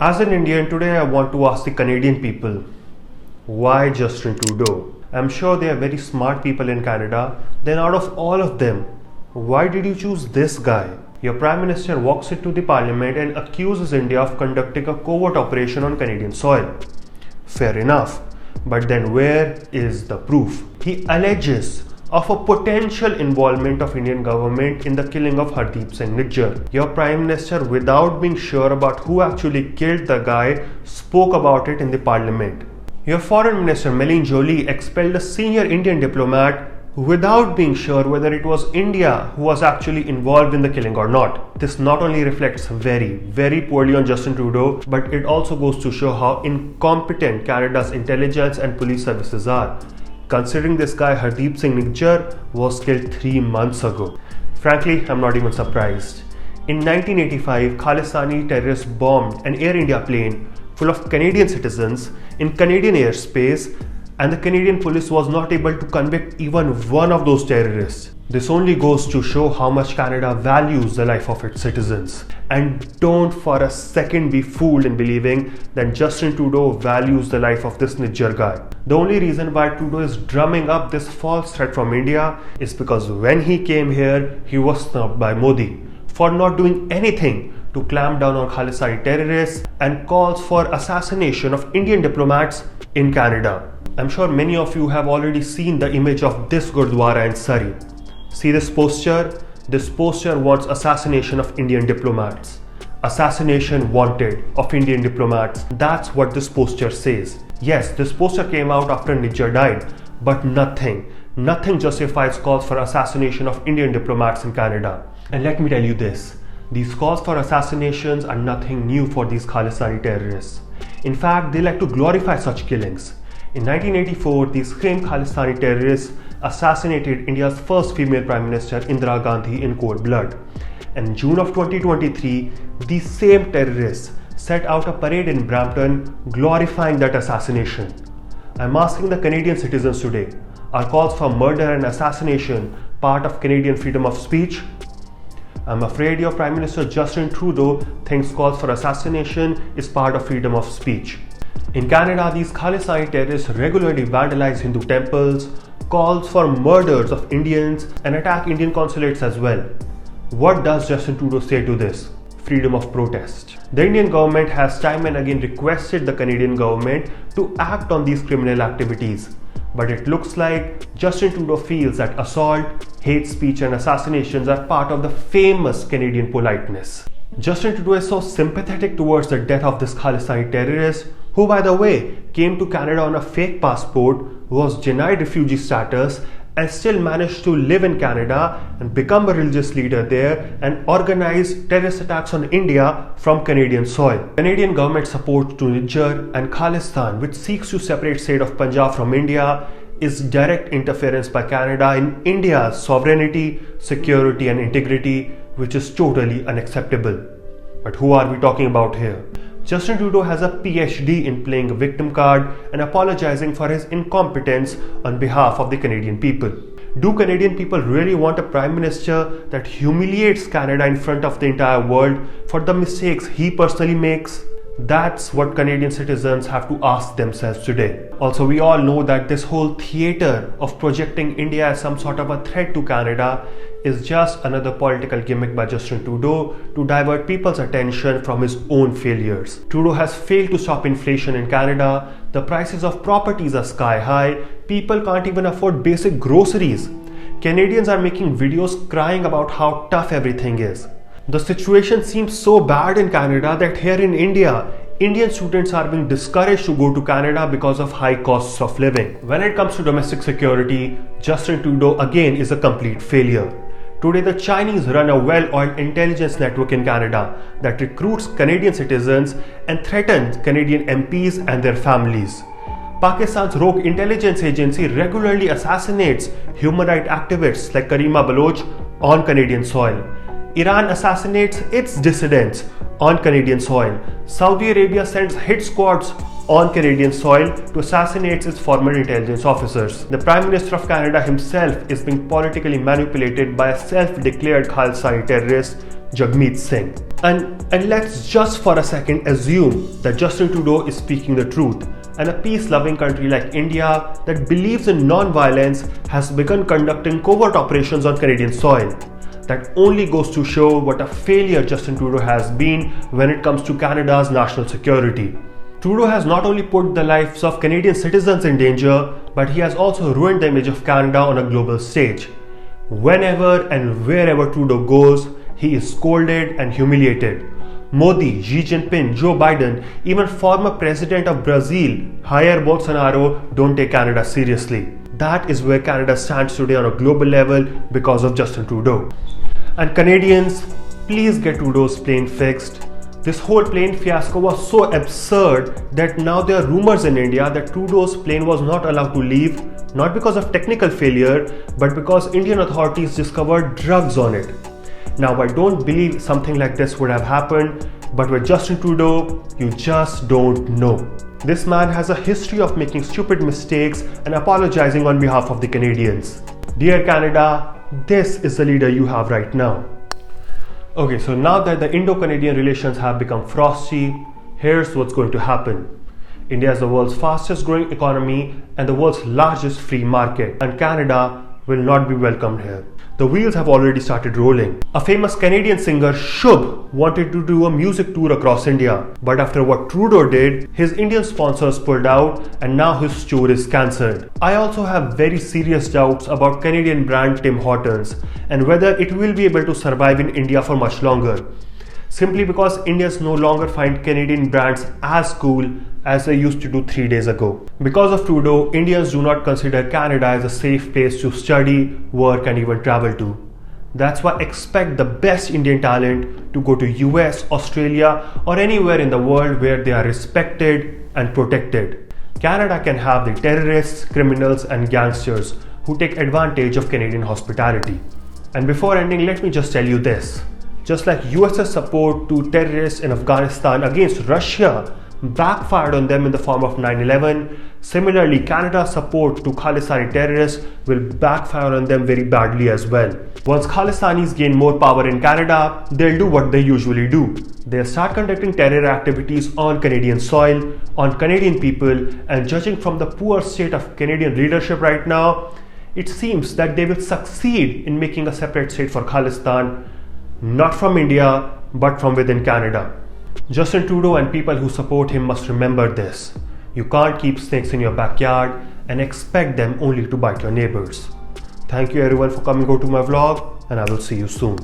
As an Indian, today I want to ask the Canadian people, why Justin Trudeau? I'm sure they are very smart people in Canada. Then out of all of them, why did you choose this guy? Your Prime Minister walks into the Parliament and accuses India of conducting a covert operation on Canadian soil. Fair enough. But then where is the proof? He alleges of a potential involvement of Indian government in the killing of Hardeep Singh Nijjar. Your Prime Minister, without being sure about who actually killed the guy, spoke about it in the Parliament. Your Foreign Minister Melanie Jolie expelled a senior Indian diplomat without being sure whether it was India who was actually involved in the killing or not. This not only reflects very poorly on Justin Trudeau, but it also goes to show how incompetent Canada's intelligence and police services are, considering this guy Hardeep Singh Nijjar was killed 3 months ago. Frankly, I'm not even surprised. In 1985, Khalistanis terrorists bombed an Air India plane full of Canadian citizens in Canadian airspace, and the Canadian police was not able to convict even one of those terrorists. This only goes to show how much Canada values the life of its citizens. And don't for a second be fooled in believing that Justin Trudeau values the life of this Nijjar guy. The only reason why Trudeau is drumming up this false threat from India is because when he came here, he was snubbed by Modi for not doing anything to clamp down on Khalistani terrorists and calls for assassination of Indian diplomats in Canada. I'm sure many of you have already seen the image of this Gurdwara in Surrey. See this poster? This poster wants assassination of Indian diplomats. Assassination wanted of Indian diplomats. That's what this poster says. Yes, this poster came out after Nijjar died, but nothing justifies calls for assassination of Indian diplomats in Canada. And let me tell you this, these calls for assassinations are nothing new for these Khalistani terrorists. In fact, they like to glorify such killings. In 1984, these same Khalistani terrorists assassinated India's first female Prime Minister Indira Gandhi in cold blood. And in June of 2023, these same terrorists set out a parade in Brampton glorifying that assassination. I'm asking the Canadian citizens today, are calls for murder and assassination part of Canadian freedom of speech? I'm afraid your Prime Minister Justin Trudeau thinks calls for assassination is part of freedom of speech. In Canada, these Khalistani terrorists regularly vandalize Hindu temples, calls for murders of Indians, and attack Indian consulates as well. What does Justin Trudeau say to this? Freedom of protest. The Indian government has time and again requested the Canadian government to act on these criminal activities. But it looks like Justin Trudeau feels that assault, hate speech, and assassinations are part of the famous Canadian politeness. Justin Trudeau is so sympathetic towards the death of this Khalistani terrorist, who by the way came to Canada on a fake passport, was denied refugee status, and still managed to live in Canada and become a religious leader there and organize terrorist attacks on India from Canadian soil. Canadian government support to Nijjar and Khalistan, which seeks to separate state of Punjab from India, is direct interference by Canada in India's sovereignty, security and integrity, which is totally unacceptable. But who are we talking about here? Justin Trudeau has a PhD in playing a victim card and apologizing for his incompetence on behalf of the Canadian people. Do Canadian people really want a Prime Minister that humiliates Canada in front of the entire world for the mistakes he personally makes? That's what Canadian citizens have to ask themselves today. Also, we all know that this whole theater of projecting India as some sort of a threat to Canada is just another political gimmick by Justin Trudeau to divert people's attention from his own failures. Trudeau has failed to stop inflation in Canada. The prices of properties are sky high. People can't even afford basic groceries. Canadians are making videos crying about how tough everything is. The situation seems so bad in Canada that here in India, Indian students are being discouraged to go to Canada because of high costs of living. When it comes to domestic security, Justin Trudeau again is a complete failure. Today, the Chinese run a well-oiled intelligence network in Canada that recruits Canadian citizens and threatens Canadian MPs and their families. Pakistan's rogue intelligence agency regularly assassinates human rights activists like Karima Baloch on Canadian soil. Iran assassinates its dissidents on Canadian soil. Saudi Arabia sends hit squads on Canadian soil to assassinate its former intelligence officers. The Prime Minister of Canada himself is being politically manipulated by a self-declared Khalistani terrorist Jagmeet Singh. And let's just for a second assume that Justin Trudeau is speaking the truth, and a peace-loving country like India that believes in non-violence has begun conducting covert operations on Canadian soil. That only goes to show what a failure Justin Trudeau has been when it comes to Canada's national security. Trudeau has not only put the lives of Canadian citizens in danger, but he has also ruined the image of Canada on a global stage. Whenever and wherever Trudeau goes, he is scolded and humiliated. Modi, Xi Jinping, Joe Biden, even former president of Brazil, Jair Bolsonaro, don't take Canada seriously. That is where Canada stands today on a global level because of Justin Trudeau. And Canadians, please get Trudeau's plane fixed. This whole plane fiasco was so absurd that now there are rumors in India that Trudeau's plane was not allowed to leave, not because of technical failure, but because Indian authorities discovered drugs on it. Now, I don't believe something like this would have happened, but with Justin Trudeau, you just don't know. This man has a history of making stupid mistakes and apologizing on behalf of the Canadians. Dear Canada, this is the leader you have right now. Okay, so now that the Indo-Canadian relations have become frosty, here's what's going to happen. India is the world's fastest growing economy and the world's largest free market, and Canada will not be welcomed here. The wheels have already started rolling. A famous Canadian singer, Shubh, wanted to do a music tour across India, but after what Trudeau did, his Indian sponsors pulled out and now his tour is cancelled. I also have very serious doubts about Canadian brand Tim Hortons and whether it will be able to survive in India for much longer. Simply because Indians no longer find Canadian brands as cool as they used to do 3 days ago. Because of Trudeau, Indians do not consider Canada as a safe place to study, work and even travel to. That's why expect the best Indian talent to go to US, Australia or anywhere in the world where they are respected and protected. Canada can have the terrorists, criminals and gangsters who take advantage of Canadian hospitality. And before ending, let me just tell you this. Just like US's support to terrorists in Afghanistan against Russia backfired on them in the form of 9/11, similarly Canada's support to Khalistanis terrorists will backfire on them very badly as well. Once Khalistanis gain more power in Canada, they'll do what they usually do. They'll start conducting terror activities on Canadian soil, on Canadian people, and judging from the poor state of Canadian leadership right now, it seems that they will succeed in making a separate state for Khalistan, not from India, but from within Canada. Justin Trudeau and people who support him must remember this. You can't keep snakes in your backyard and expect them only to bite your neighbors. Thank you everyone for coming over to my vlog, and I will see you soon.